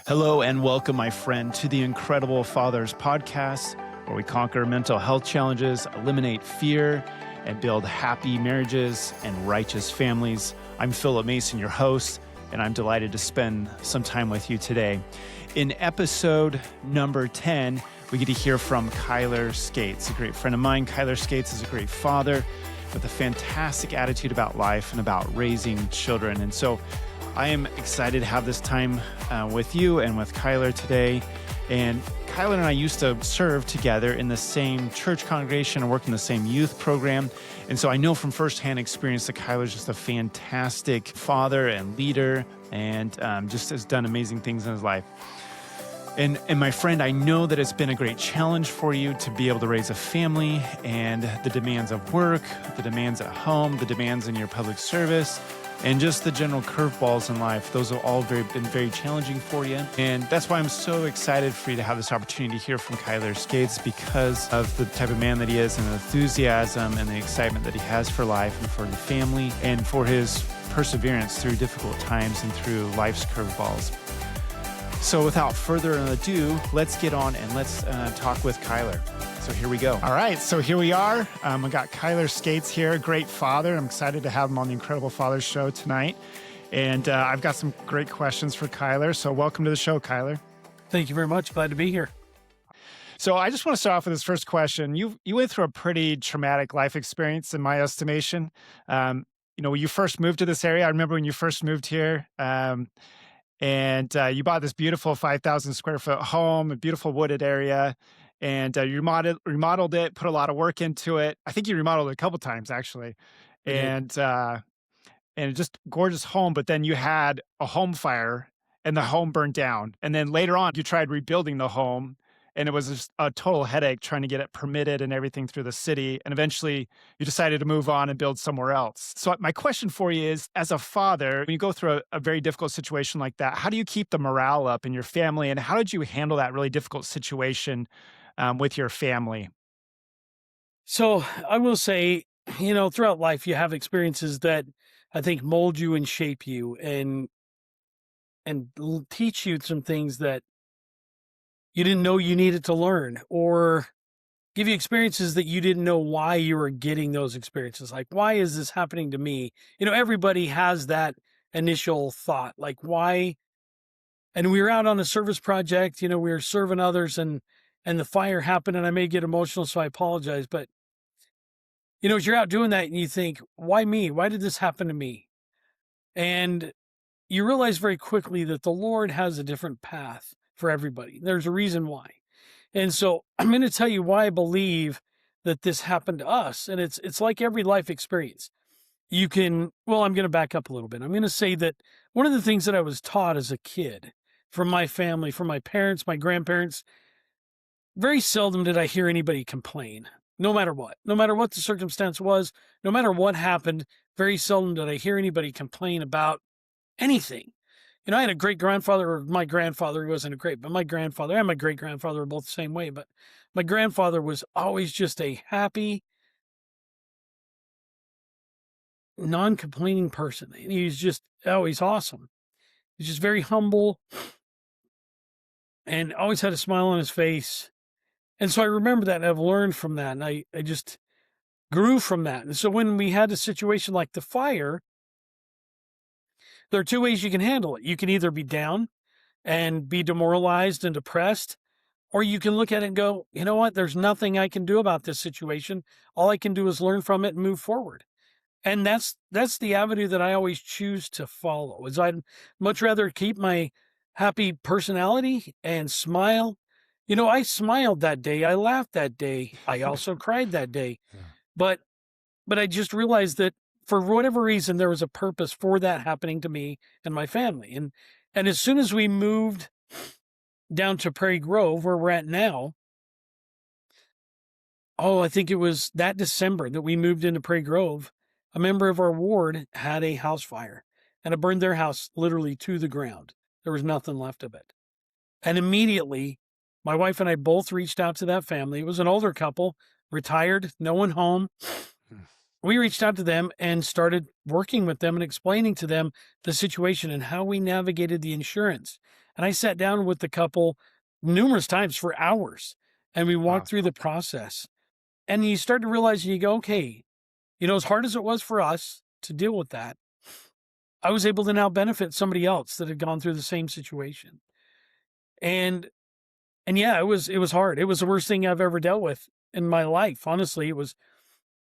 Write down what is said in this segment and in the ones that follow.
Hello and welcome, my friend, to the Incredible Fathers podcast, where we conquer mental health challenges, eliminate fear, and build happy marriages and righteous families. I'm Phillip Mason, your host, and I'm delighted to spend some time with you today. In episode number 10, we get to hear from Cuylar Scates, a great friend of mine. Cuylar Scates is a great father with a fantastic attitude about life and about raising children. And so I am excited to have this time with you and with Cuylar today. And Cuylar and I used to serve together in the same church congregation and work in the same youth program. And so I know from firsthand experience that Cuylar's just a fantastic father and leader and just has done amazing things in his life. And my friend, I know that it's been a great challenge for you to be able to raise a family and the demands of work, the demands at home, the demands in your public service, and just the general curveballs in life. Those have all been very challenging for you. And that's why I'm so excited for you to have this opportunity to hear from Cuylar Scates, because of the type of man that he is and the enthusiasm and the excitement that he has for life and for the family and for his perseverance through difficult times and through life's curveballs. So without further ado, let's get on and let's talk with Cuylar. So here we go. All right, so here we are. I got Cuylar Scates here, a great father. I'm excited to have him on the Incredible Fathers show tonight. And I've got some great questions for Cuylar. So welcome to the show, Cuylar. Thank you very much. Glad to be here. So I just want to start off with this first question. You went through a pretty traumatic life experience, in my estimation. When you first moved to this area, I remember when you first moved here, and you bought this beautiful 5,000 square foot home, a beautiful wooded area, and you remodeled it, put a lot of work into it. I think you remodeled it a couple times, actually. And just gorgeous home. But then you had a home fire and the home burned down. And then later on, you tried rebuilding the home, and it was just a total headache trying to get it permitted and everything through the city. And eventually you decided to move on and build somewhere else. So my question for you is, as a father, when you go through a very difficult situation like that, how do you keep the morale up in your family? And how did you handle that really difficult situation with your family? So I will say, throughout life, you have experiences that I think mold you and shape you and teach you some things that you didn't know you needed to learn, or give you experiences that you didn't know why you were getting those experiences. Like, why is this happening to me? Everybody has that initial thought, like, why? And we were out on a service project, we were serving others, and the fire happened, and I may get emotional, so I apologize. But, as you're out doing that and you think, why me? Why did this happen to me? And you realize very quickly that the Lord has a different path for everybody. There's a reason why. And so I'm going to tell you why I believe that this happened to us. And it's like every life experience. I'm going to back up a little bit. I'm going to say that one of the things that I was taught as a kid from my family, from my parents, my grandparents, very seldom did I hear anybody complain, no matter what the circumstance was, no matter what happened. Very seldom did I hear anybody complain about anything. I had a great-grandfather, or my grandfather, who wasn't a great, but my grandfather and my great-grandfather were both the same way. But my grandfather was always just a happy, non-complaining person. He was just always awesome. He's just very humble and always had a smile on his face. And so I remember that, and I've learned from that, and I just grew from that. And so when we had a situation like the fire, there are two ways you can handle it. You can either be down and be demoralized and depressed, or you can look at it and go, you know what? There's nothing I can do about this situation. All I can do is learn from it and move forward. And that's the avenue that I always choose to follow. Is I'd much rather keep my happy personality and smile. I smiled that day. I laughed that day. I also cried that day. Yeah. But I just realized that for whatever reason, there was a purpose for that happening to me and my family. And as soon as we moved down to Prairie Grove, where we're at now, I think it was that December that we moved into Prairie Grove, a member of our ward had a house fire, and it burned their house literally to the ground. There was nothing left of it. And immediately, my wife and I both reached out to that family. It was an older couple, retired, no one home. We reached out to them and started working with them and explaining to them the situation and how we navigated the insurance And I sat down with the couple numerous times for hours, and we Wow. walked through the process. And you start to realize, and you go, okay, as hard as it was for us to deal with that, I was able to now benefit somebody else that had gone through the same situation. And yeah, it was hard. It was the worst thing I've ever dealt with in my life. Honestly, it was.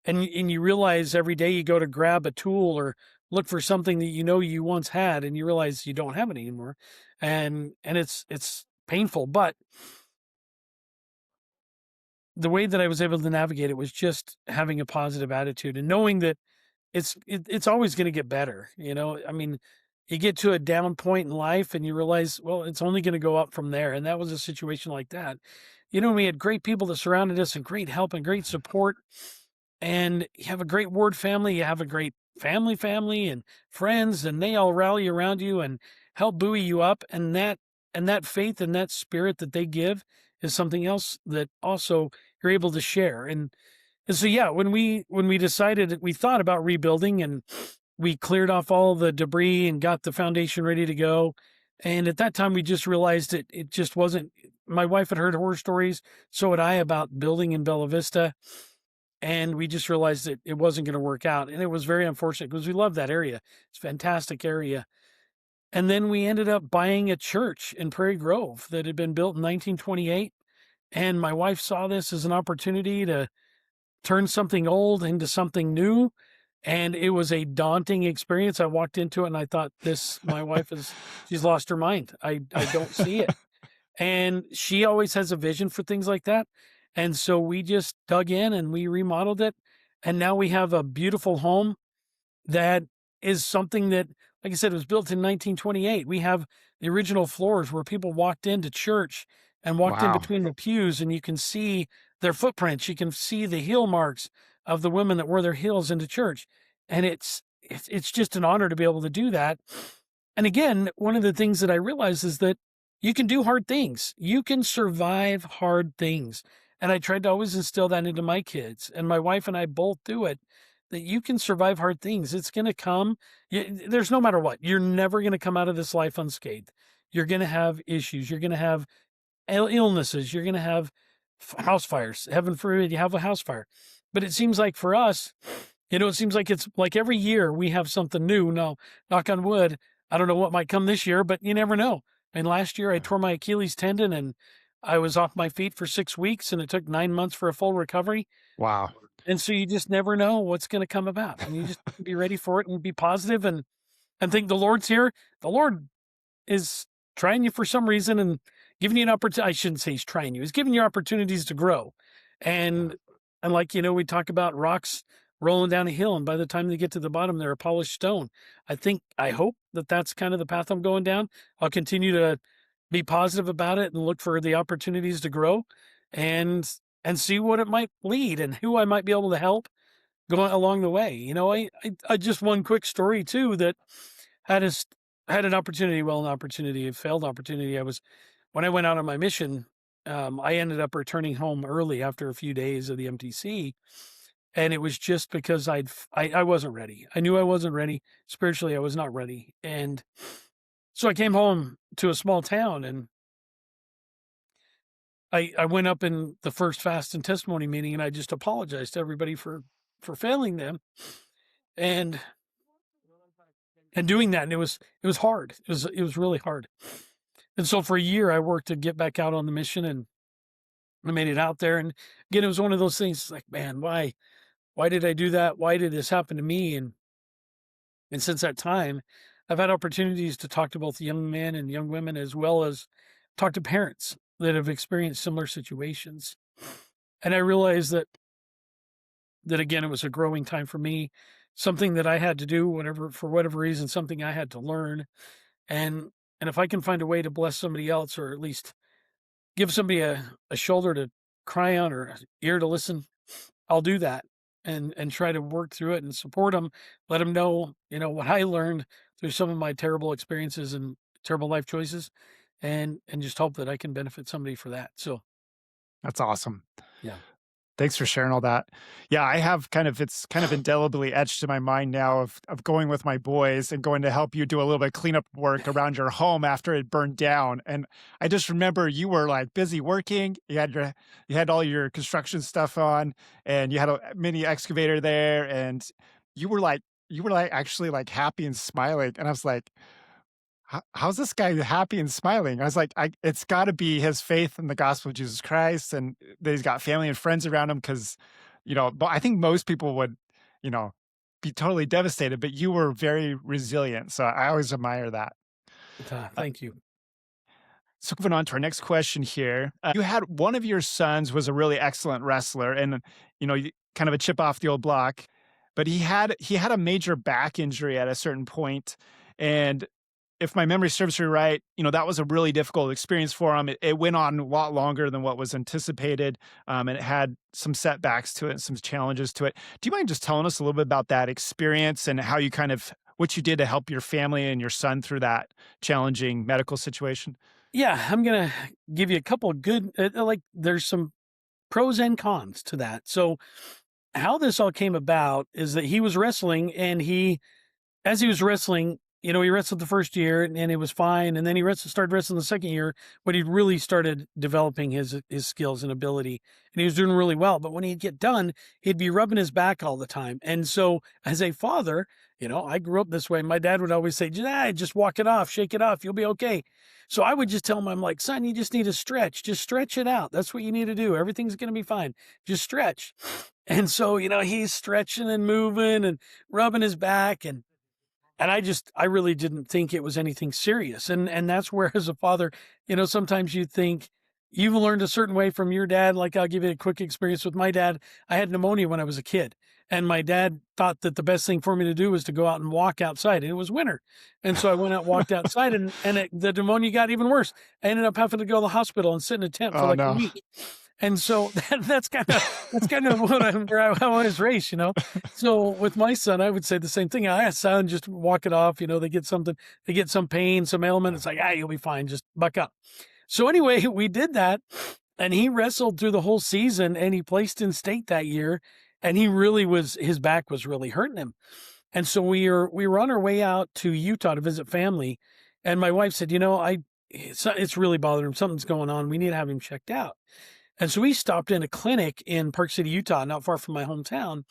And you realize every day you go to grab a tool or look for something that you once had, and you realize you don't have it anymore. And it's painful. But the way that I was able to navigate it was just having a positive attitude and knowing that it's always going to get better. I mean, you get to a down point in life and you realize, well, it's only going to go up from there. And that was a situation like that. We had great people that surrounded us and great help and great support. And you have a great ward family, you have a great family and friends, and they all rally around you and help buoy you up. And that faith and that spirit that they give is something else that also you're able to share. And so, yeah, when we decided that we thought about rebuilding, and we cleared off all the debris and got the foundation ready to go. And at that time, we just realized it just wasn't. My wife had heard horror stories, so had I, about building in Bella Vista. And we just realized that it wasn't going to work out. And it was very unfortunate because we love that area. It's a fantastic area. And then we ended up buying a church in Prairie Grove that had been built in 1928. And my wife saw this as an opportunity to turn something old into something new. And it was a daunting experience. I walked into it and I thought, my wife she's lost her mind. I don't see it. And she always has a vision for things like that. And so we just dug in and we remodeled it. And now we have a beautiful home that is something that, like I said, it was built in 1928. We have the original floors where people walked into church and walked in Wow. between the pews, and you can see their footprints. You can see the heel marks of the women that wore their heels into church. And it's just an honor to be able to do that. And again, one of the things that I realized is that you can do hard things. You can survive hard things. And I tried to always instill that into my kids. And my wife and I both do it, that you can survive hard things. It's going to come. There's no matter what. You're never going to come out of this life unscathed. You're going to have issues. You're going to have illnesses. You're going to have house fires. Heaven forbid you have a house fire. But it seems like for us, it seems like it's like every year we have something new. Now, knock on wood, I don't know what might come this year, but you never know. And last year I tore my Achilles tendon and I was off my feet for 6 weeks, and it took 9 months for a full recovery. Wow. And so you just never know what's going to come about, and you just be ready for it and be positive and think the Lord's here. The Lord is trying you for some reason and giving you an opportunity. I shouldn't say he's trying you. He's giving you opportunities to grow. And like, we talk about rocks rolling down a hill, and by the time they get to the bottom, they're a polished stone. I hope that that's kind of the path I'm going down. I'll continue to be positive about it and look for the opportunities to grow and see what it might lead and who I might be able to help going along the way. I just one quick story too that had us had an opportunity, a failed opportunity. When I went out on my mission, I ended up returning home early after a few days of the MTC. And it was just because I wasn't ready. I knew I wasn't ready. Spiritually, I was not ready. And so I came home to a small town, and I went up in the first fast and testimony meeting, and I just apologized to everybody for failing them and doing that. And it was hard. It was really hard. And so for a year I worked to get back out on the mission, and I made it out there. And again, it was one of those things like, man, why did I do that? Why did this happen to me? And since that time, I've had opportunities to talk to both young men and young women, as well as talk to parents that have experienced similar situations. And I realized that again, it was a growing time for me, something that I had to do, for whatever reason, something I had to learn. And if I can find a way to bless somebody else, or at least give somebody a shoulder to cry on or an ear to listen, I'll do that and try to work through it and support them, let them know, what I learned through some of my terrible experiences and terrible life choices, and just hope that I can benefit somebody for that. So, That's awesome. yeah. Thanks for sharing all that. Yeah, I have it's kind of indelibly etched in my mind now of going with my boys and going to help you do a little bit of cleanup work around your home after it burned down. And I just remember you were like busy working. You had all your construction stuff on, and you had a mini excavator there, and you were like you were like actually like happy and smiling. And I was like, how's this guy happy and smiling? I was like, it's got to be his faith in the gospel of Jesus Christ, and that he's got family and friends around him. Because, but I think most people would, you know, be totally devastated. But you were very resilient, so I always admire that. Uh, Thank you. so moving on to our next question here, you had one of your sons was a really excellent wrestler, and kind of a chip off the old block, but he had a major back injury at a certain point, and if my memory serves me right, that was a really difficult experience for him. It went on a lot longer than what was anticipated, and it had some setbacks to it, some challenges to it. Do you mind just telling us a little bit about that experience and how you what you did to help your family and your son through that challenging medical situation? Yeah, I'm gonna give you a couple of good, there's some pros and cons to that. So, how this all came about is that he was wrestling, and as he was wrestling, he wrestled the first year and it was fine. And then he started wrestling the second year when he really started developing his skills and ability. And he was doing really well. But when he'd get done, he'd be rubbing his back all the time. And so as a father, I grew up this way. My dad would always say, just walk it off, shake it off. You'll be okay. So I would just tell him, I'm like, son, you just need to stretch. Just stretch it out. That's what you need to do. Everything's going to be fine. Just stretch. And so, he's stretching and moving and rubbing his back. And I really didn't think it was anything serious. And that's where, as a father, sometimes you think you've learned a certain way from your dad. Like, I'll give you a quick experience with my dad. I had pneumonia when I was a kid, and my dad thought that the best thing for me to do was to go out and walk outside. And it was winter. And so I went out, walked outside, and the pneumonia got even worse. I ended up having to go to the hospital and sit in a tent for Oh like a no. week. And so that's kind of where I was raised, So with my son, I would say the same thing. I asked son, just walk it off. They get some pain, some ailment. It's like, you'll be fine. Just buck up. So anyway, we did that, and he wrestled through the whole season, and he placed in state that year, and his back was really hurting him. And so we were on our way out to Utah to visit family, and my wife said, it's really bothering him. Something's going on. We need to have him checked out. And so we stopped in a clinic in Park City, Utah, not far from my hometown.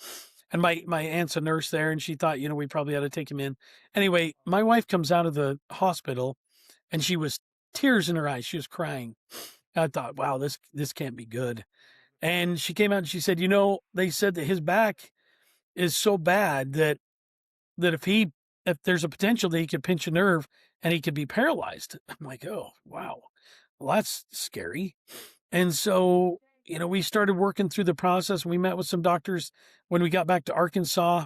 And my aunt's a nurse there, and she thought, we probably ought to take him in. Anyway, my wife comes out of the hospital, and she was tears in her eyes. She was crying. I thought, wow, this can't be good. And she came out and she said, they said that his back is so bad that if there's a potential that he could pinch a nerve and he could be paralyzed. I'm like, oh, wow. Well, that's scary. And so, we started working through the process. We met with some doctors when we got back to Arkansas,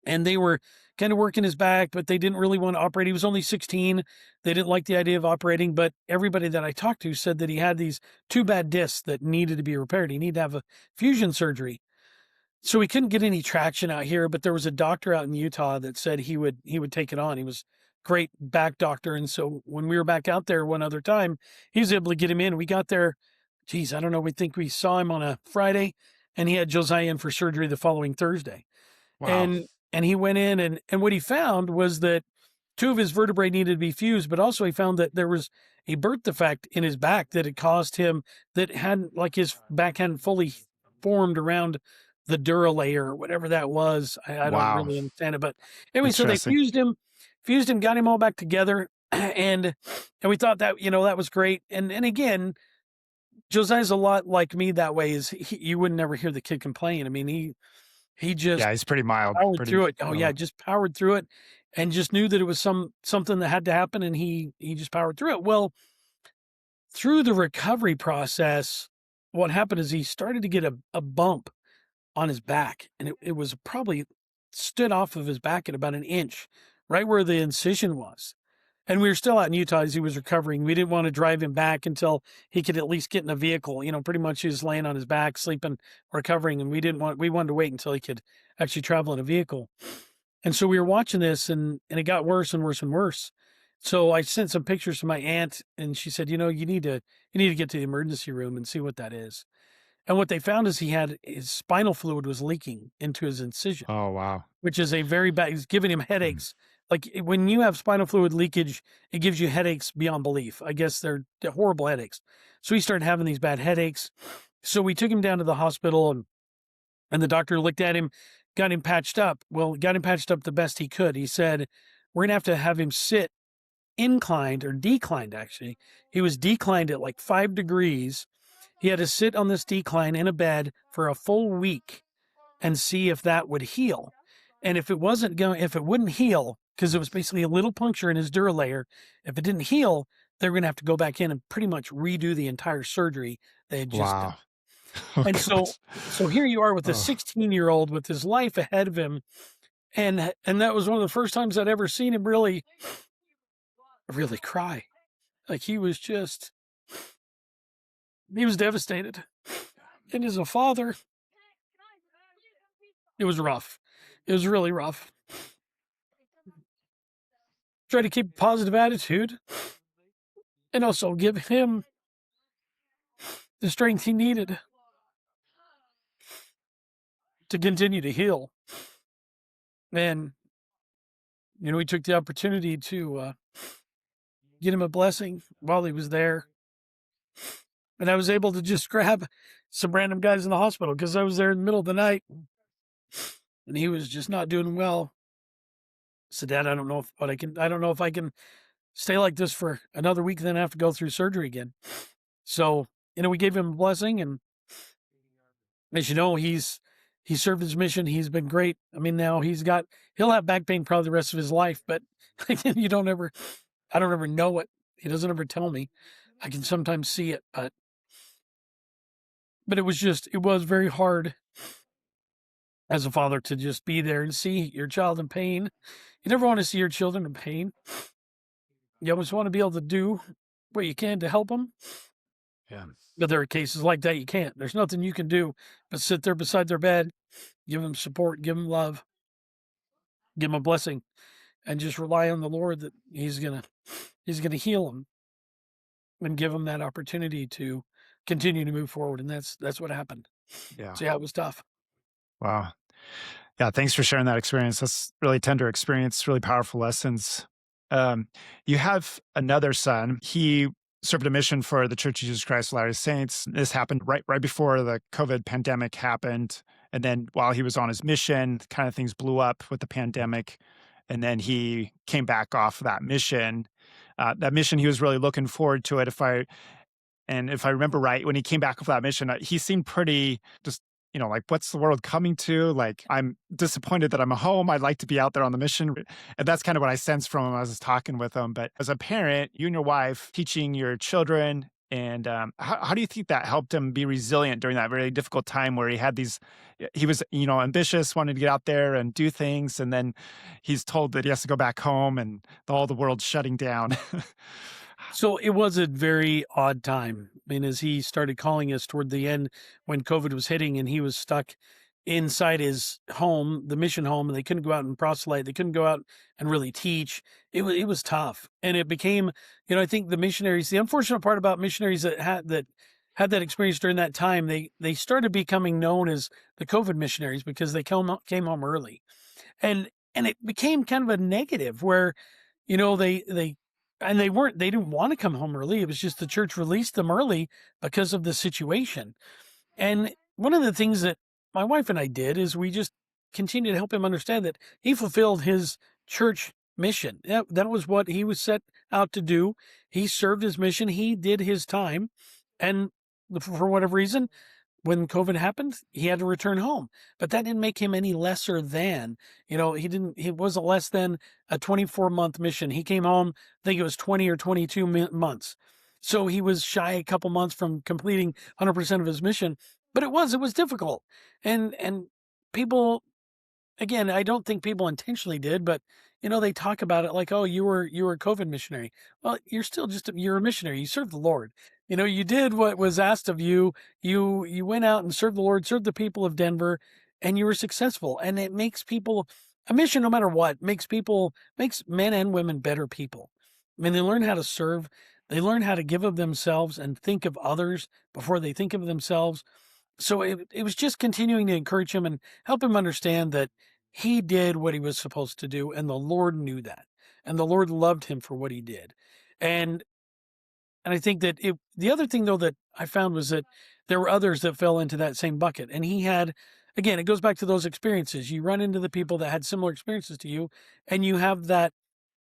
and they were kind of working his back, but they didn't really want to operate. He was only 16. They didn't like the idea of operating, but everybody that I talked to said that he had these two bad discs that needed to be repaired. He needed to have a fusion surgery. So we couldn't get any traction out here, but there was a doctor out in Utah that said he would take it on. He was a great back doctor. And so when we were back out there one other time, he was able to get him in. We got there, I don't know. We think we saw him on a Friday, and he had Josiah in for surgery the following Thursday. Wow. And he went in, and what he found was that two of his vertebrae needed to be fused, but also he found that there was a birth defect in his back that had caused him, that hadn't, like, his back hadn't fully formed around the dura layer or whatever that was. I don't Wow. really understand it, but anyway, so they Interesting. fused him, got him all back together. And we thought that, that was great. And again, Josiah's a lot like me that way. You would never hear the kid complain. I mean, he just Yeah, he's pretty mild. powered Pretty through it. Oh yeah, mild. just powered through it, and just knew that it was something that had to happen, and he just powered through it. Well, through the recovery process, what happened is he started to get a bump on his back, and it was probably stood off of his back at about an inch, right where the incision was. And we were still out in Utah as he was recovering. We didn't want to drive him back until he could at least get in a vehicle. Pretty much he was laying on his back, sleeping, recovering, and we wanted to wait until he could actually travel in a vehicle. And so we were watching this, and it got worse and worse and worse. So I sent some pictures to my aunt, and she said, you need to get to the emergency room and see what that is. And what they found is his spinal fluid was leaking into his incision, Oh, wow. which is a very bad, it's giving him Mhm. headaches. Like when you have spinal fluid leakage, it gives you headaches beyond belief. I guess they're horrible headaches. So he started having these bad headaches. So we took him down to the hospital, and the doctor looked at him, got him patched up. Well, got him patched up the best he could. He said, we're going to have him sit inclined or declined, actually. He was declined at like 5 degrees. He had to sit on this decline in a bed for a full week and see if that would heal. And if it wouldn't heal, because it was basically a little puncture in his dura layer, if it didn't heal, they were going to have to go back in and pretty much redo the entire surgery they had just done. Wow. Oh, And gosh. so here you are with a Oh, 16-year-old with his life ahead of him. And that was one of the first times I'd ever seen him really cry. Like he was devastated. And as a father, it was rough. It was really rough. Try to keep a positive attitude and also give him the strength he needed to continue to heal. And, we took the opportunity to get him a blessing while he was there. And I was able to just grab some random guys in the hospital because I was there in the middle of the night and he was just not doing well. I said, Dad, I don't know if I can stay like this for another week, then I have to go through surgery again. So, we gave him a blessing, and as you know, he served his mission. He's been great. I mean, now he'll have back pain probably the rest of his life, but I don't ever know it. He doesn't ever tell me. I can sometimes see it, but it was very hard as a father to just be there and see your child in pain. You never want to see your children in pain. You always want to be able to do what you can to help them. yeah. But there are cases like that you can't. There's nothing you can do but sit there beside their bed, give them support, give them love, give them a blessing, and just rely on the Lord that He's gonna heal them and give them that opportunity to continue to move forward. And that's what happened. Yeah. So yeah, it was tough. Wow. Yeah, thanks for sharing that experience. That's really tender experience, really powerful lessons. Um, you have another son. He served a mission for the Church of Jesus Christ of Latter-day Saints. This happened right before the COVID pandemic happened. And then while he was on his mission, kind of things blew up with the pandemic. And then he came back off that mission. That mission, he was really looking forward to it. If I remember right, when he came back off that mission, he seemed pretty just, like, what's the world coming to? Like, I'm disappointed that I'm home. I'd like to be out there on the mission. And that's kind of what I sensed from him as I was talking with him. But as a parent, you and your wife teaching your children, and how do you think that helped him be resilient during that very difficult time where he was, ambitious, wanted to get out there and do things. And then he's told that he has to go back home and all the world's shutting down. So it was a very odd time. I mean, as he started calling us toward the end when COVID was hitting and he was stuck inside his home, the mission home, and they couldn't go out and proselyte. They couldn't go out and really teach. It was tough. And it became, I think the unfortunate part about missionaries that had that experience during that time, they started becoming known as the COVID missionaries because they came home early. And it became kind of a negative where, they didn't want to come home early. It was just the church released them early because of the situation. And one of the things that my wife and I did is we just continued to help him understand that he fulfilled his church mission. That was what he was set out to do. He served his mission. He did his time. And for whatever reason, when COVID happened, he had to return home, but that didn't make him any lesser than, he wasn't less than a 24-month mission. He came home, I think it was 20 or 22 months. So he was shy a couple months from completing 100% of his mission, but it was difficult. And people, again, I don't think people intentionally did, but they talk about it like, oh, you were a COVID missionary. Well, you're still you're a missionary. You serve the Lord. You did what was asked of you. You went out and served the Lord, served the people of Denver, and you were successful. And it makes people a mission, no matter what, makes men and women better people. I mean, they learn how to serve. They learn how to give of themselves and think of others before they think of themselves. So it was just continuing to encourage him and help him understand that he did what he was supposed to do, and the Lord knew that, and the Lord loved him for what he did. And I think that the other thing though that I found was that there were others that fell into that same bucket. And he had, again, it goes back to those experiences. You run into the people that had similar experiences to you, and you have that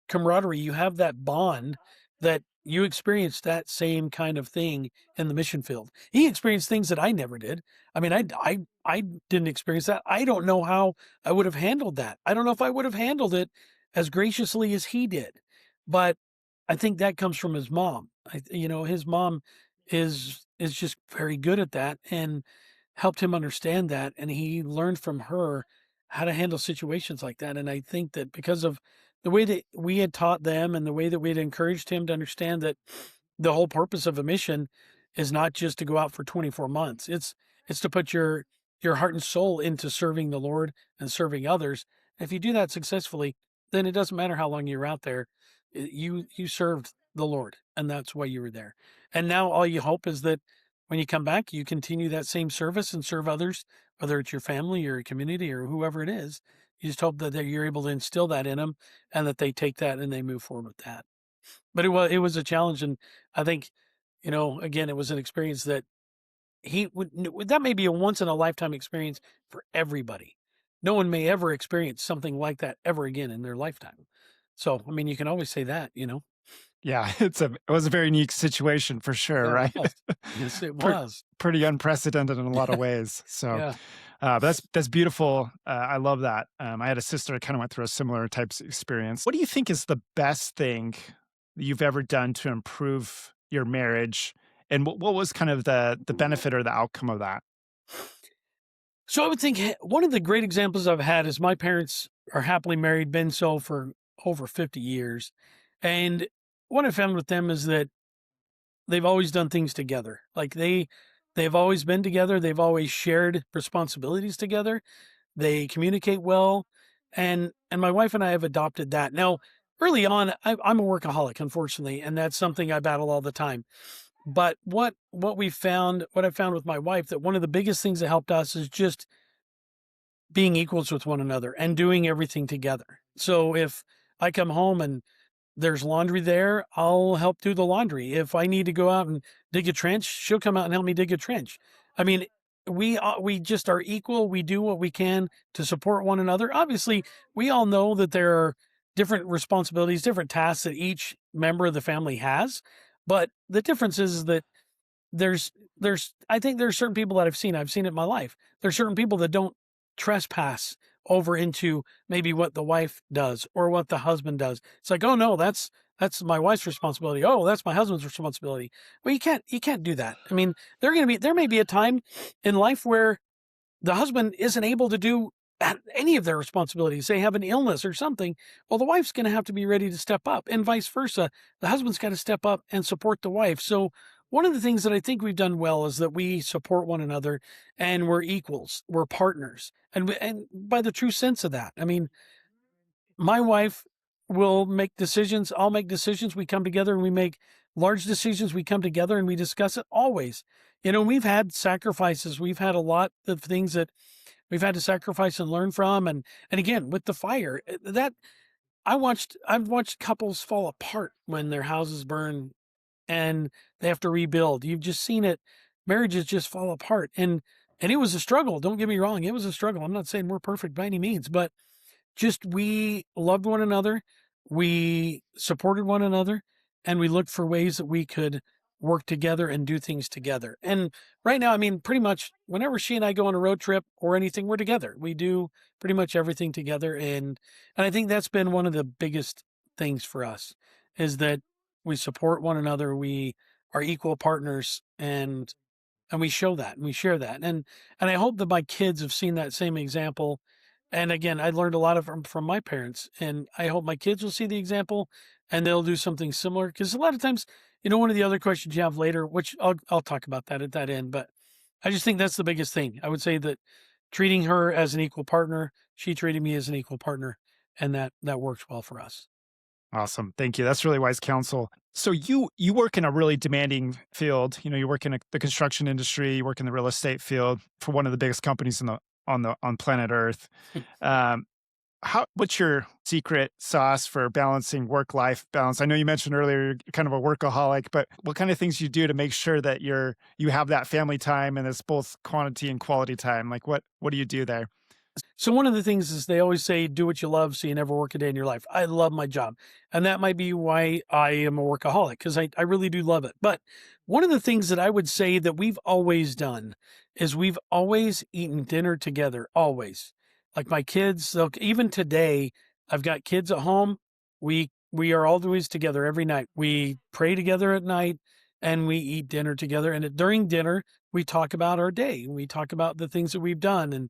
camaraderie, you have that bond that you experienced that same kind of thing in the mission field. He experienced things that I never did. I mean, I didn't experience that. I don't know how I would have handled that. I don't know if I would have handled it as graciously as he did. But I think that comes from his mom. His mom is just very good at that and helped him understand that, and he learned from her how to handle situations like that. And I think that because of the way that we had taught them and the way that we had encouraged him to understand that the whole purpose of a mission is not just to go out for 24 months. It's to put your heart and soul into serving the Lord and serving others. If you do that successfully, then it doesn't matter how long you're out there. You served the Lord, and that's why you were there. And now all you hope is that when you come back, you continue that same service and serve others, whether it's your family or your community or whoever it is. You just hope that you're able to instill that in them and that they take that and they move forward with that. But it was a challenge, and I think, again, it was an experience that that may be a once in a lifetime experience for everybody. No one may ever experience something like that ever again in their lifetime. So, I mean, you can always say that. Yeah, it was a very unique situation for sure, Yeah, it right? was. Yes, it Pre was. Pretty unprecedented in a lot of ways. So, Yeah. but that's beautiful. I love that. I had a sister that kind of went through a similar types of experience. What do you think is the best thing that you've ever done to improve your marriage, and what was kind of the benefit or the outcome of that? So I would think one of the great examples I've had is my parents are happily married, been so for over 50 years. And what I found with them is that they've always done things together. Like they've always been together, they've always shared responsibilities together. They communicate well, and my wife and I have adopted that. Now, early on, I'm a workaholic, unfortunately, and that's something I battle all the time. But what I found with my wife, that one of the biggest things that helped us is just being equals with one another and doing everything together. So if I come home and there's laundry there, I'll help do the laundry. If I need to go out and dig a trench, she'll come out and help me dig a trench. I mean, we just are equal. We do what we can to support one another. Obviously, we all know that there are different responsibilities, different tasks that each member of the family has. But the difference is that there's I think there's certain people that I've seen it in my life. There's certain people that don't trespass over into maybe what the wife does or what the husband does. It's like, "Oh no, that's my wife's responsibility. Oh, that's my husband's responsibility." Well, you can't do that. I mean, there may be a time in life where the husband isn't able to do any of their responsibilities. They have an illness or something. Well, the wife's going to have to be ready to step up, and vice versa. The husband's got to step up and support the wife. So, one of the things that I think we've done well is that we support one another and we're equals, we're partners. And by the true sense of that, I mean, my wife will make decisions, I'll make decisions, we come together and we make large decisions, we come together and we discuss it always. We've had sacrifices, we've had a lot of things that we've had to sacrifice and learn from. And again, with the fire, that I've watched couples fall apart when their houses burn and they have to rebuild. You've just seen it. Marriages just fall apart. And it was a struggle. Don't get me wrong. It was a struggle. I'm not saying we're perfect by any means, but just we loved one another, we supported one another, and we looked for ways that we could work together and do things together. And right now, I mean, pretty much whenever she and I go on a road trip or anything, we're together. We do pretty much everything together. And I think that's been one of the biggest things for us is that we support one another. We are equal partners, and we show that and we share that. And I hope that my kids have seen that same example. And again, I learned a lot from my parents, and I hope my kids will see the example and they'll do something similar. Because a lot of times, one of the other questions you have later, which I'll talk about that at that end, but I just think that's the biggest thing. I would say that treating her as an equal partner, she treated me as an equal partner, and that works well for us. Awesome. Thank you. That's really wise counsel. So you work in a really demanding field. You work in the construction industry, you work in the real estate field for one of the biggest companies on planet Earth. Um, what's your secret sauce for balancing work-life balance? I know you mentioned earlier you're kind of a workaholic, but what kind of things you do to make sure that you have that family time and it's both quantity and quality time? Like what do you do there? So one of the things is they always say, do what you love so you never work a day in your life. I love my job. And that might be why I am a workaholic, because I really do love it. But one of the things that I would say that we've always done is we've always eaten dinner together, always. Like my kids, even today, I've got kids at home. We are always together every night. We pray together at night and we eat dinner together. And during dinner, we talk about our day. We talk about the things that we've done and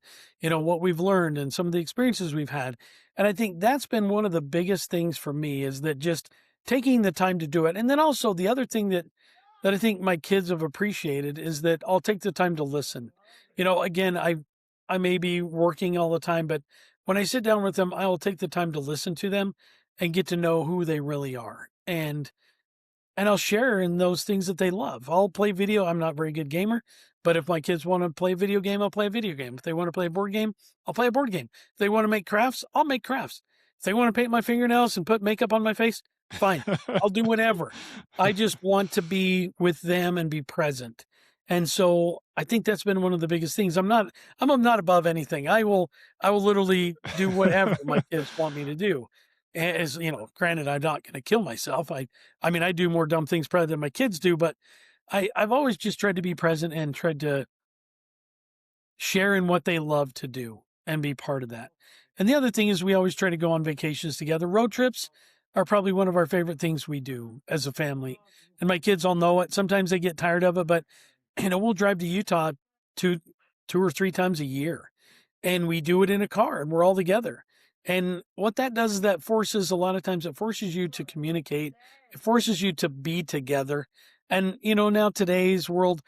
what we've learned and some of the experiences we've had. And I think that's been one of the biggest things for me is that just taking the time to do it. And then also the other thing that I think my kids have appreciated is that I'll take the time to listen. Again, I may be working all the time, but when I sit down with them, I will take the time to listen to them and get to know who they really are. And I'll share in those things that they love. I'll play video. I'm not a very good gamer, but if my kids want to play a video game, I'll play a video game. If they want to play a board game, I'll play a board game. If they want to make crafts, I'll make crafts. If they want to paint my fingernails and put makeup on my face, fine. I'll do whatever. I just want to be with them and be present. And so I think that's been one of the biggest things. I'm not above anything. I will literally do whatever my kids want me to do. As granted, I'm not going to kill myself. I mean, I do more dumb things probably than my kids do, but I've always just tried to be present and tried to share in what they love to do and be part of that. And the other thing is we always try to go on vacations together. Road trips are probably one of our favorite things we do as a family. And my kids all know it. Sometimes they get tired of it, but we'll drive to Utah two, 2 or 3 times a year and we do it in a car and we're all together. And what that does is that forces a lot of times it forces you to communicate. It forces you to be together. And now today's world,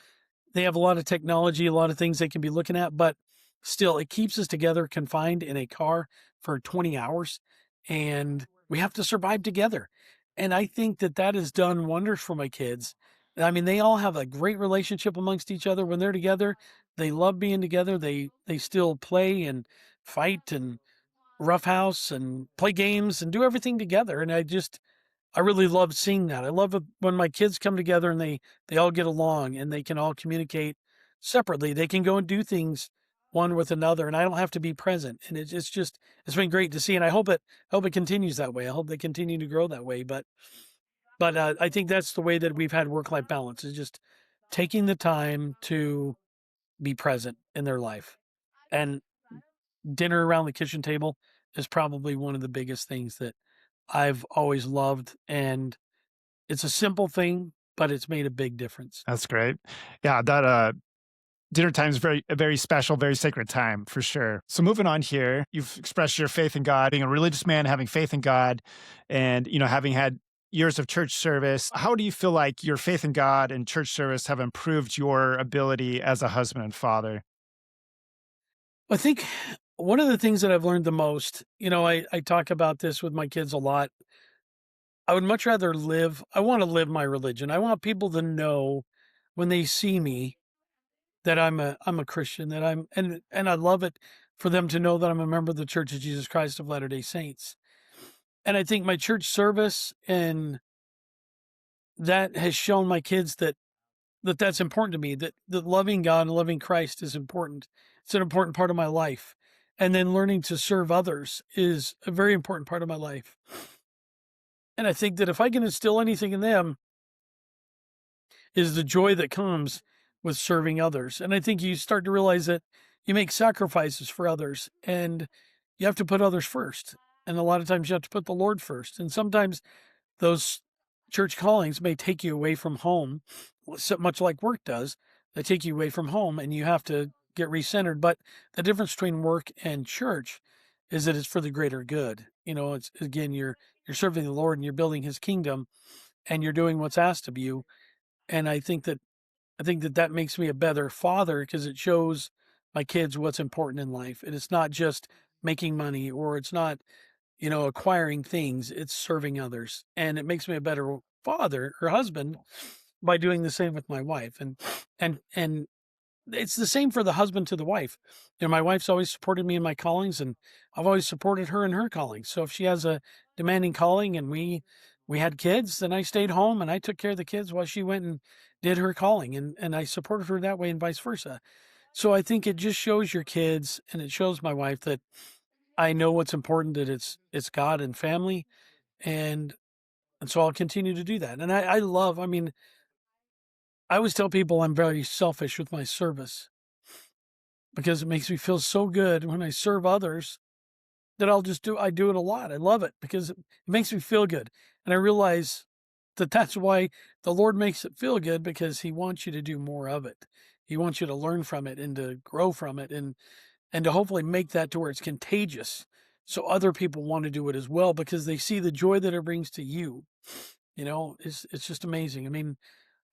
they have a lot of technology, a lot of things they can be looking at, but still it keeps us together confined in a car for 20 hours and we have to survive together. And I think that that has done wonders for my kids. I mean, they all have a great relationship amongst each other when they're together. They love being together. They still play and fight and roughhouse and play games and do everything together. And I really love seeing that. I love it when my kids come together and they all get along and they can all communicate separately. They can go and do things one with another, and I don't have to be present. And it's been great to see. And I hope it continues that way. I hope they continue to grow that way. But I think that's the way that we've had work-life balance is just taking the time to be present in their life. And dinner around the kitchen table is probably one of the biggest things that I've always loved. And it's a simple thing, but it's made a big difference. That's great. Yeah, that dinner time is a very special, very sacred time for sure. So moving on here, you've expressed your faith in God, being a religious man, having faith in God, and having had years of church service. How do you feel like your faith in God and church service have improved your ability as a husband and father? I think one of the things that I've learned the most, I talk about this with my kids a lot. I would much rather I want to live my religion. I want people to know when they see me that I'm a Christian, that and I love it for them to know that I'm a member of the Church of Jesus Christ of Latter-day Saints. And I think my church service and that has shown my kids that's important to me, that loving God and loving Christ is important. It's an important part of my life. And then learning to serve others is a very important part of my life. And I think that if I can instill anything in them is the joy that comes with serving others. And I think you start to realize that you make sacrifices for others and you have to put others first. And a lot of times you have to put the Lord first. And sometimes those church callings may take you away from home, so much like work does. They take you away from home and you have to get recentered. But the difference between work and church is that it's for the greater good. It's again, you're serving the Lord and you're building his kingdom and you're doing what's asked of you. And I think that makes me a better father because it shows my kids what's important in life. And it's not just making money or it's not, acquiring things, it's serving others. And it makes me a better father or husband by doing the same with my wife. And it's the same for the husband to the wife. My wife's always supported me in my callings, and I've always supported her in her callings. So if she has a demanding calling and we had kids, then I stayed home and I took care of the kids while she went and did her calling, and I supported her that way and vice versa. So I think it just shows your kids and it shows my wife that I know what's important, that it's God and family, and so I'll continue to do that. And I love, I mean, I always tell people I'm very selfish with my service because it makes me feel so good when I serve others that I do it a lot. I love it because it makes me feel good. And I realize that that's why the Lord makes it feel good, because he wants you to do more of it. He wants you to learn from it and to grow from it, and to hopefully make that to where it's contagious. So other people want to do it as well because they see the joy that it brings to you. It's just amazing. I mean,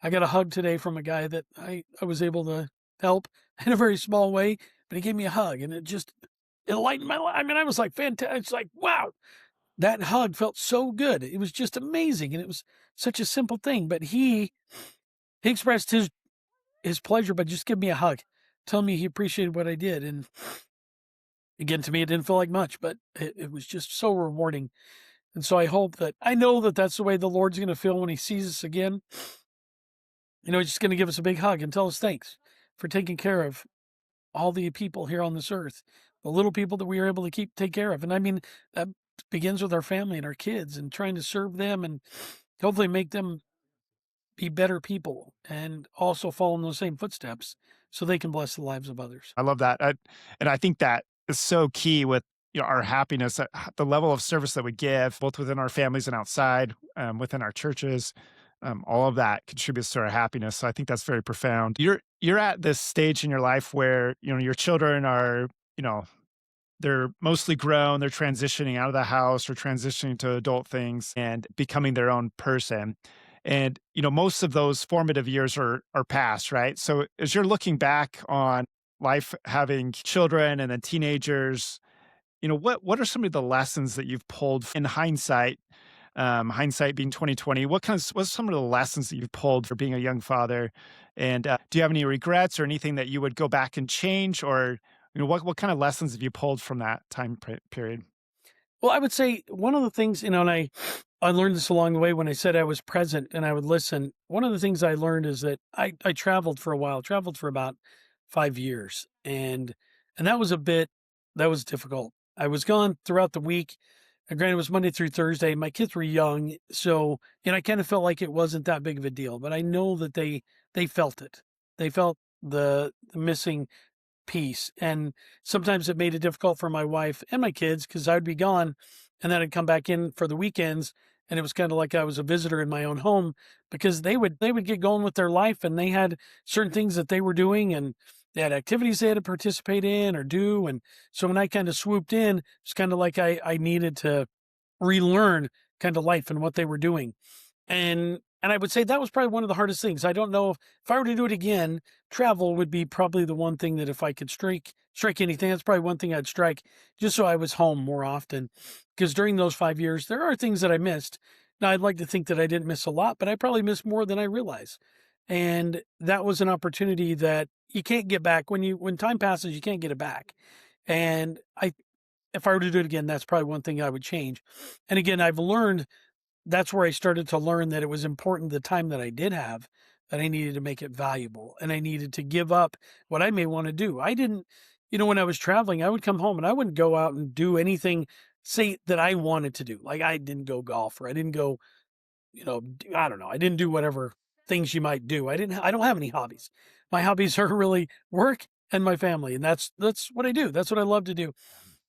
I got a hug today from a guy that I was able to help in a very small way, but he gave me a hug and it lightened my life. I mean, I was like, fantastic. It's like, wow, that hug felt so good. It was just amazing. And it was such a simple thing, but he expressed his pleasure by just giving me a hug, telling me he appreciated what I did. And again, to me, it didn't feel like much, but it was just so rewarding. And so I know that that's the way the Lord's going to feel when he sees us again. He's just going to give us a big hug and tell us thanks for taking care of all the people here on this earth, the little people that we are able to take care of. And I mean, that begins with our family and our kids and trying to serve them and hopefully make them be better people and also follow in those same footsteps so they can bless the lives of others. I love that. And I think that is so key with our happiness, the level of service that we give, both within our families and outside, within our churches. All of that contributes to our happiness. So I think that's very profound. You're at this stage in your life where your children are you know they're mostly grown. They're transitioning out of the house or transitioning to adult things and becoming their own person. And most of those formative years are past, right? So as you're looking back on life, having children and then teenagers, what are some of the lessons that you've pulled in hindsight? Hindsight being 2020. What's some of the lessons that you've pulled for being a young father? And do you have any regrets or anything that you would go back and change, or what kind of lessons have you pulled from that time period? Well, I would say one of the things, and I learned this along the way when I said I was present and I would listen. One of the things I learned is that I traveled for a while, traveled for about 5 years. And that was difficult. I was gone throughout the week. And granted, it was Monday through Thursday. My kids were young. So, I kind of felt like it wasn't that big of a deal, but I know that they felt it. They felt the missing piece. And sometimes it made it difficult for my wife and my kids because I would be gone and then I'd come back in for the weekends. And it was kind of like I was a visitor in my own home because they would get going with their life and they had certain things that they were doing and they had activities they had to participate in or do. And so when I kind of swooped in, it's kind of like I needed to relearn kind of life and what they were doing. And I would say that was probably one of the hardest things. I don't know if I were to do it again, travel would be probably the one thing that if I could strike anything, that's probably one thing I'd strike just so I was home more often. Because during those 5 years, there are things that I missed. Now I'd like to think that I didn't miss a lot, but I probably missed more than I realize. And that was an opportunity that you can't get back. When time passes, you can't get it back. And if I were to do it again, that's probably one thing I would change. And again, I've learned that's where I started to learn that it was important the time that I did have, that I needed to make it valuable and I needed to give up what I may want to do. I didn't, when I was traveling, I would come home and I wouldn't go out and do anything, say that I wanted to do. Like I didn't go golf or I didn't go, I don't know. I didn't do whatever things you might do. I don't have any hobbies. My hobbies are really work and my family. And that's what I do. That's what I love to do.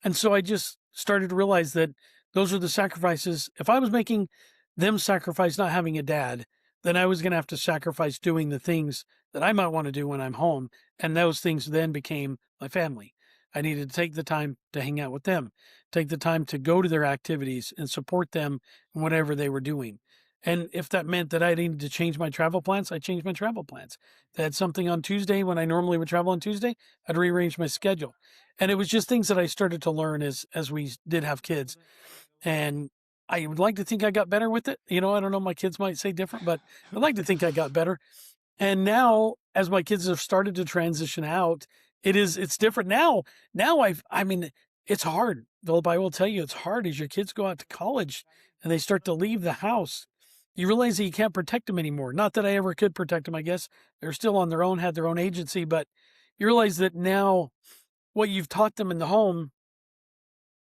And so I just started to realize that those are the sacrifices. If I was making them sacrifice not having a dad, then I was going to have to sacrifice doing the things that I might want to do when I'm home. And those things then became my family. I needed to take the time to hang out with them, take the time to go to their activities and support them in whatever they were doing. And if that meant that I needed to change my travel plans, I changed my travel plans. If I had something on Tuesday when I normally would travel on Tuesday, I'd rearrange my schedule. And it was just things that I started to learn as we did have kids. And I would like to think I got better with it. I don't know, my kids might say different, but I'd like to think I got better. And now, as my kids have started to transition out, it's different now. Now I mean, it's hard, Philip. I will tell you, it's hard as your kids go out to college and they start to leave the house. You realize that you can't protect them anymore. Not that I ever could protect them, I guess. They're still on their own, had their own agency, but you realize that now what you've taught them in the home,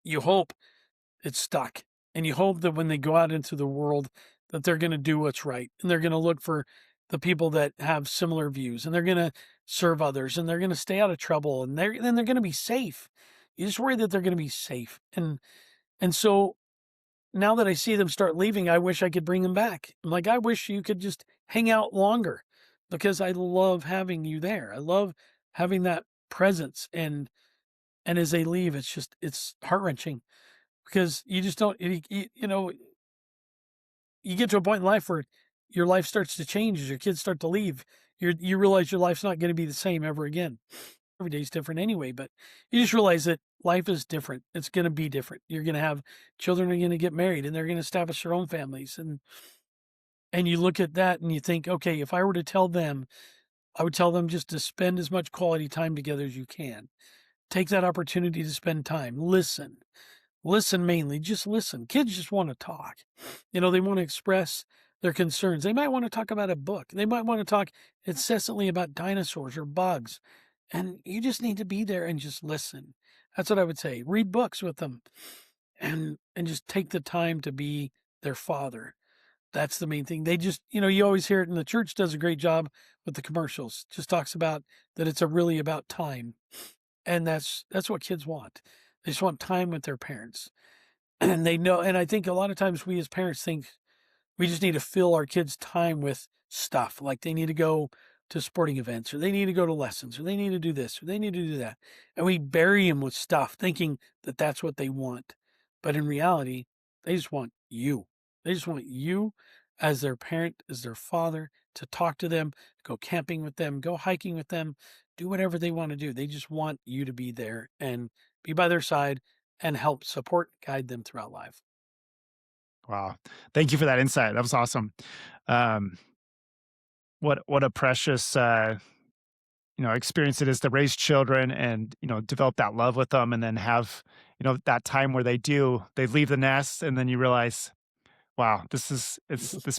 you hope it's stuck. And you hope that when they go out into the world that they're going to do what's right and they're going to look for the people that have similar views and they're going to serve others and they're going to stay out of trouble and they're going to be safe. You just worry that they're going to be safe. And so now that I see them start leaving, I wish I could bring them back. I'm like, I wish you could just hang out longer because I love having you there. I love having that presence. And as they leave, it's heart-wrenching because you just don't, you get to a point in life where your life starts to change as your kids start to leave. You realize your life's not going to be the same ever again. Every day's different anyway, but you just realize that life is different. It's going to be different. You're going to have children are going to get married and they're going to establish their own families. And you look at that and you think, okay, if I were to tell them, I would tell them just to spend as much quality time together as you can. Take that opportunity to spend time. Listen. Listen mainly, just listen. Kids just want to talk. They want to express their concerns. They might want to talk about a book. They might want to talk incessantly about dinosaurs or bugs. And you just need to be there and just listen. That's what I would say. Read books with them and just take the time to be their father. That's the main thing. They just, you always hear it, and the church does a great job with the commercials. Just talks about that it's really about time. And that's what kids want. They just want time with their parents. And they know, and I think a lot of times we as parents think we just need to fill our kids' time with stuff. Like they need to go to sporting events, or they need to go to lessons, or they need to do this, or they need to do that. And we bury them with stuff thinking that that's what they want. But in reality, they just want you. They just want you as their parent, as their father, to talk to them, go camping with them, go hiking with them, do whatever they want to do. They just want you to be there and be by their side and help support, guide them throughout life. Wow. Thank you for that insight. That was awesome. Um, what a precious experience it is to raise children and develop that love with them and then have that time where they leave the nest and then you realize, wow, this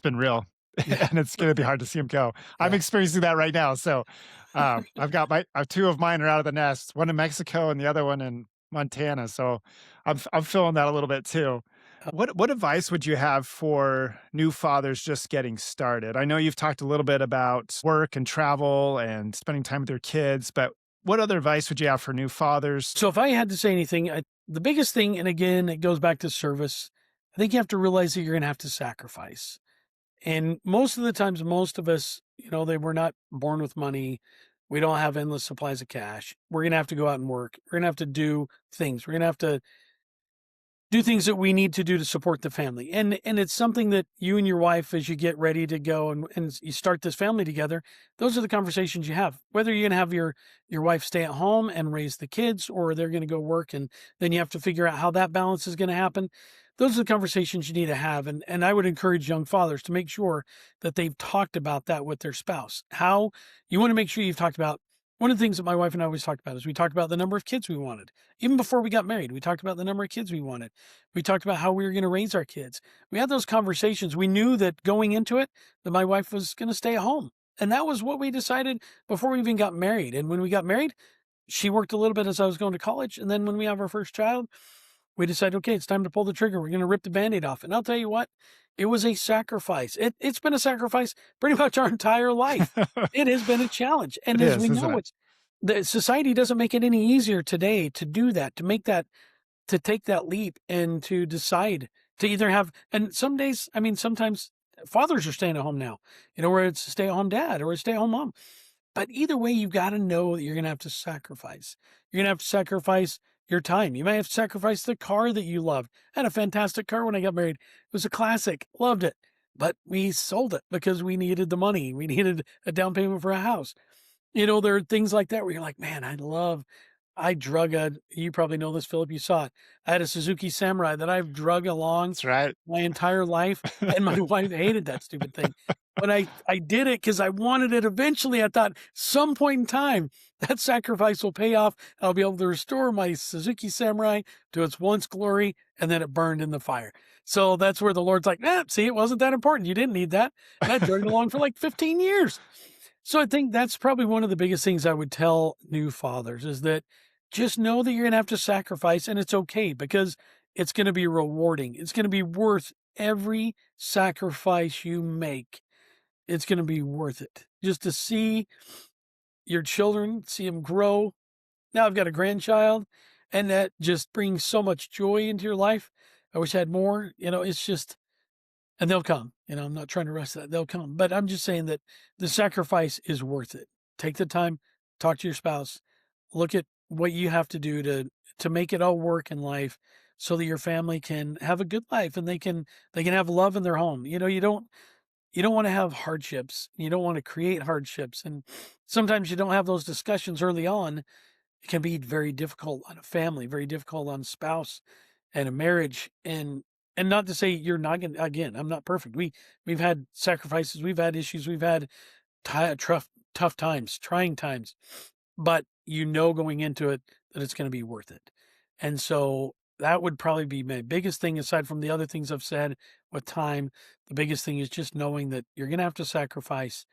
been real, Yeah. and it's gonna be hard to see him go. I'm Yeah. experiencing that right now, so, two of mine are out of the nest, one in Mexico and the other one in Montana, so I'm feeling that a little bit too. What advice would you have for new fathers just getting started? I know you've talked a little bit about work and travel and spending time with your kids, but what other advice would you have for new fathers? So if I had to say anything, the biggest thing, and again, it goes back to service, I think you have to realize that you're going to have to sacrifice. And most of the times, most of us, they were not born with money. We don't have endless supplies of cash. We're going to have to go out and work. We're going to have to do things. We're going to have to do things that we need to do to support the family. And it's something that you and your wife, as you get ready to go and you start this family together, those are the conversations you have. Whether you're gonna have your wife stay at home and raise the kids, or they're gonna go work and then you have to figure out how that balance is gonna happen. Those are the conversations you need to have. And I would encourage young fathers to make sure that they've talked about that with their spouse. How you want to make sure you've talked about one of the things that my wife and I always talked about is we talked about the number of kids we wanted. Even before we got married, we talked about the number of kids we wanted. We talked about how we were going to raise our kids. We had those conversations. We knew that going into it, that my wife was going to stay at home. And that was what we decided before we even got married. And when we got married, she worked a little bit as I was going to college. And then when we have our first child, we decided, okay, it's time to pull the trigger. We're going to rip the Band-Aid off. And I'll tell you what, it was a sacrifice. It's been a sacrifice pretty much our entire life. It has been a challenge. And It as we is, isn't know, it? the society doesn't make it any easier today to do that, to take that leap and to decide to either have, and some days, I mean, sometimes fathers are staying at home now, where it's a stay at home dad or a stay at home mom. But either way, you've got to know that you're going to have to sacrifice. You're going to have to sacrifice your time. You might have to sacrifice the car that you loved. I had a fantastic car when I got married. It was a classic. Loved it. But we sold it because we needed the money. We needed a down payment for a house. There are things like that where you're like, man, I love I drug a you probably know this, Philip, you saw it. I had a Suzuki Samurai that I've drug along That's right. my entire life, and my wife hated that stupid thing. But I did it because I wanted it eventually. I thought some point in time that sacrifice will pay off. I'll be able to restore my Suzuki Samurai to its once glory, and then it burned in the fire. So that's where the Lord's like, see, it wasn't that important. You didn't need that. And I dragged it along for like 15 years. So I think that's probably one of the biggest things I would tell new fathers is that just know that you're going to have to sacrifice, and it's okay because it's going to be rewarding. It's going to be worth every sacrifice you make. It's going to be worth it just to see your children, see them grow. Now I've got a grandchild, and that just brings so much joy into your life. I wish I had more. It's just, and they'll come. I'm not trying to rush that. They'll come. But I'm just saying that the sacrifice is worth it. Take the time, talk to your spouse, look at what you have to do to make it all work in life so that your family can have a good life and they can have love in their home. You don't want to have hardships. You don't want to create hardships. And sometimes you don't have those discussions early on. It can be very difficult on a family, very difficult on a spouse and a marriage. And not to say you're not going to, again, I'm not perfect. We've had sacrifices, we've had issues, we've had tough times, trying times, but going into it that it's going to be worth it. And so that would probably be my biggest thing aside from the other things I've said with time. The biggest thing is just knowing that you're going to have to sacrifice,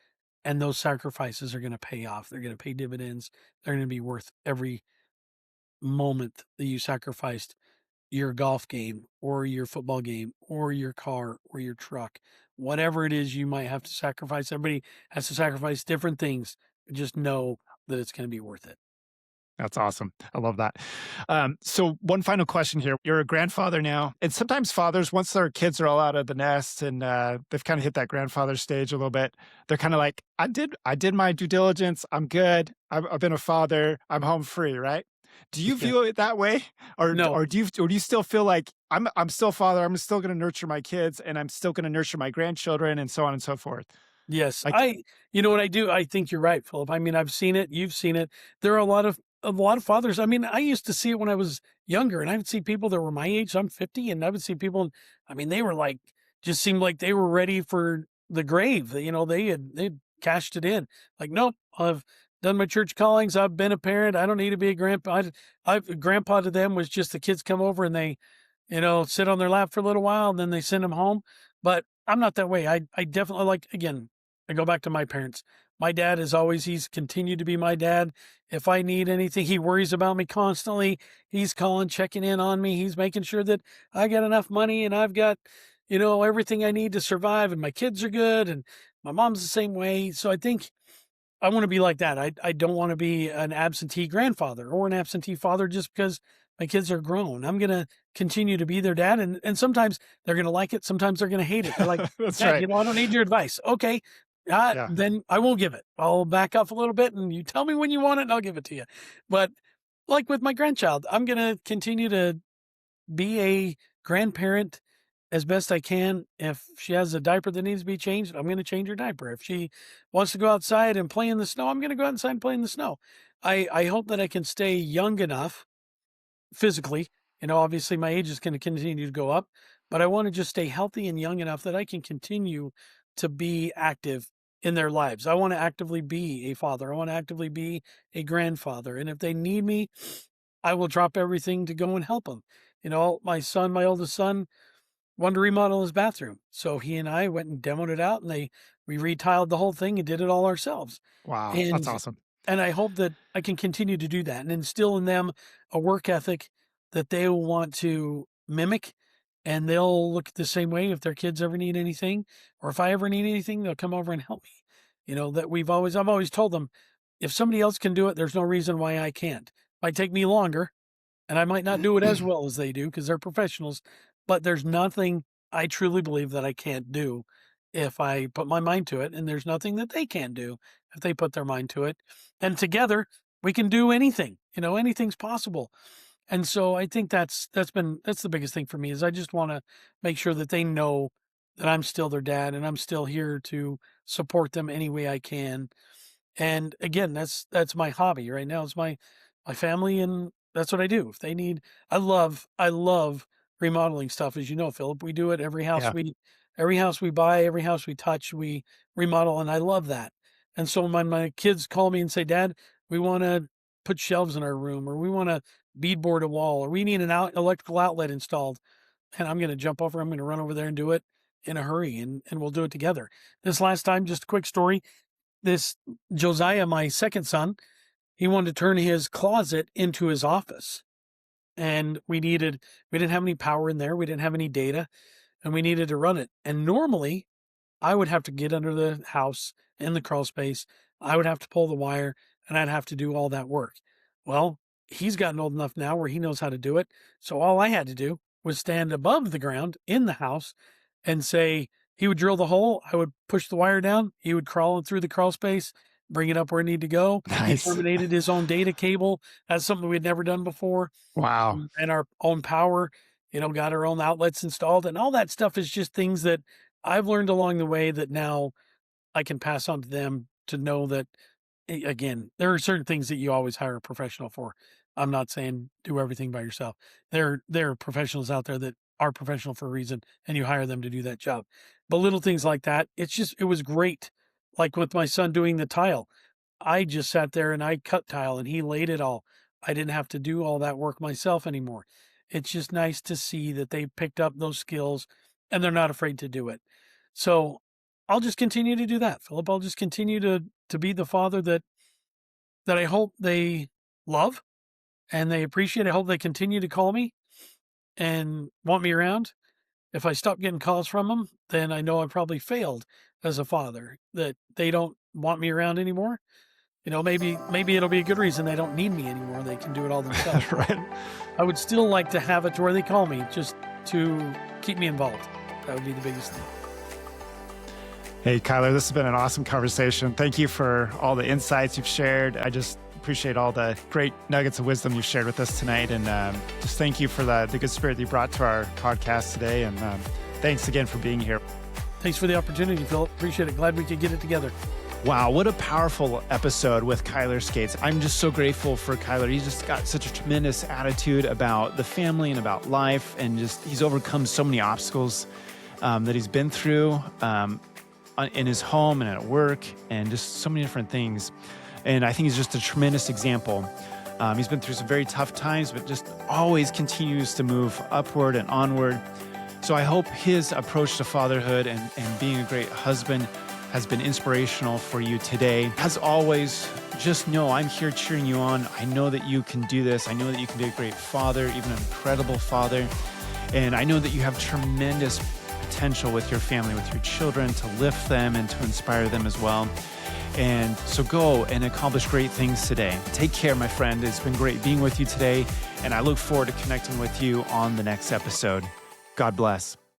and those sacrifices are going to pay off. They're going to pay dividends. They're going to be worth every moment that you sacrificed your golf game or your football game or your car or your truck, whatever it is you might have to sacrifice. Everybody has to sacrifice different things, but just know that it's going to be worth it. That's awesome. I love that. So one final question here. You're a grandfather now, and sometimes fathers, once their kids are all out of the nest and they've kind of hit that grandfather stage a little bit, they're kind of like, I did my due diligence. I'm good. I've been a father. I'm home free, right? Do you Yeah. view it that way, or No. do you still feel like I'm still a father? I'm still going to nurture my kids, and I'm still going to nurture my grandchildren, and so on and so forth. Yes, Like, you know what I do? I think you're right, Philip. I mean, I've seen it, you've seen it. There are a lot of fathers. I mean, I used to see it when I was younger, and I would see people that were my age. I'm 50, and I would see people. I mean, they were like, just seemed like they were ready for the grave. They'd cashed it in. Like, nope, I've done my church callings. I've been a parent. I don't need to be a grandpa. Grandpa to them was just the kids come over and they sit on their lap for a little while and then they send them home. But I'm not that way. I definitely like, again, I go back to my parents. My dad he's continued to be my dad. If I need anything, he worries about me constantly. He's calling, checking in on me. He's making sure that I got enough money and I've got, everything I need to survive and my kids are good. And my mom's the same way. So I think I want to be like that. I don't want to be an absentee grandfather or an absentee father just because my kids are grown. I'm going to continue to be their dad. And sometimes they're going to like it. Sometimes they're going to hate it. They're like, that's Dad, right. I don't need your advice. Okay. Yeah. Then I won't give it. I'll back off a little bit and you tell me when you want it and I'll give it to you. But like with my grandchild, I'm going to continue to be a grandparent as best I can. If she has a diaper that needs to be changed, I'm going to change her diaper. If she wants to go outside and play in the snow, I'm going to go outside and play in the snow. I hope that I can stay young enough physically. Obviously my age is going to continue to go up, but I want to just stay healthy and young enough that I can continue to be active in their lives. I want to actively be a father. I want to actively be a grandfather. And if they need me, I will drop everything to go and help them. My oldest son, wanted to remodel his bathroom. So he and I went and demoed it out and we retiled the whole thing and did it all ourselves. Wow. That's And awesome. and I hope that I can continue to do that and instill in them a work ethic that they will want to mimic, and they'll look the same way if their kids ever need anything, or if I ever need anything, they'll come over and help me. That I've always told them, if somebody else can do it, there's no reason why I can't. Might take me longer, and I might not do it as well as they do because they're professionals, but there's nothing I truly believe that I can't do if I put my mind to it. And there's nothing that they can't do if they put their mind to it. And together we can do anything, anything's possible. And so I think that's the biggest thing for me is I just want to make sure that they know that I'm still their dad and I'm still here to support them any way I can. And again, that's my hobby right now. It's my family, and that's what I do. If they need, I love remodeling stuff, as you know, Philip. We do it Yeah. every house we buy, every house we touch, we remodel, and I love that. And so when my kids call me and say, "Dad, we want to put shelves in our room, or we want to beadboard a wall, or we need an electrical outlet installed," and I'm going to jump over, I'm going to run over there and do it in a hurry, and we'll do it together. This last time, just a quick story. This Josiah, my second son, he wanted to turn his closet into his office. And we didn't have any power in there. We didn't have any data, and we needed to run it. And normally I would have to get under the house in the crawl space. I would have to pull the wire, and I'd have to do all that work. Well, he's gotten old enough now where he knows how to do it. So all I had to do was stand above the ground in the house and say, he would drill the hole. I would push the wire down. He would crawl it through the crawl space, bring it up where it needed to go. He Nice. terminated his own data cable. That's something we had never done before. Wow. And our own power, got our own outlets installed, and all that stuff is just things that I've learned along the way that now I can pass on to them, to know that, again, there are certain things that you always hire a professional for. I'm not saying do everything by yourself. There are professionals out there that are professional for a reason, and you hire them to do that job. But little things like that, it was great. Like with my son doing the tile, I just sat there and I cut tile and he laid it all. I didn't have to do all that work myself anymore. It's just nice to see that they picked up those skills and they're not afraid to do it. So I'll just continue to do that, Philip. I'll just continue to be the father that I hope they love and they appreciate. I hope they continue to call me and want me around. If I stop getting calls from them, then I know I probably failed as a father, that they don't want me around anymore. Maybe it'll be a good reason they don't need me anymore. They can do it all themselves. Right. I would still like to have it to where they call me, just to keep me involved. That would be the biggest thing. Hey, Cuylar, this has been an awesome conversation. Thank you for all the insights you've shared. I just appreciate all the great nuggets of wisdom you've shared with us tonight. And just thank you for the good spirit that you brought to our podcast today. And thanks again for being here. Thanks for the opportunity, Philip. Appreciate it. Glad we could get it together. Wow, what a powerful episode with Cuylar Scates. I'm just so grateful for Cuylar. He's just got such a tremendous attitude about the family and about life. And just he's overcome so many obstacles that he's been through in his home and at work, and just so many different things. And I think he's just a tremendous example. He's been through some very tough times, but just always continues to move upward and onward. So I hope his approach to fatherhood and being a great husband has been inspirational for you today. As always, just know I'm here cheering you on. I know that you can do this. I know that you can be a great father, even an incredible father. And I know that you have tremendous potential with your family, with your children, to lift them and to inspire them as well. And so go and accomplish great things today. Take care, my friend. It's been great being with you today, and I look forward to connecting with you on the next episode. God bless.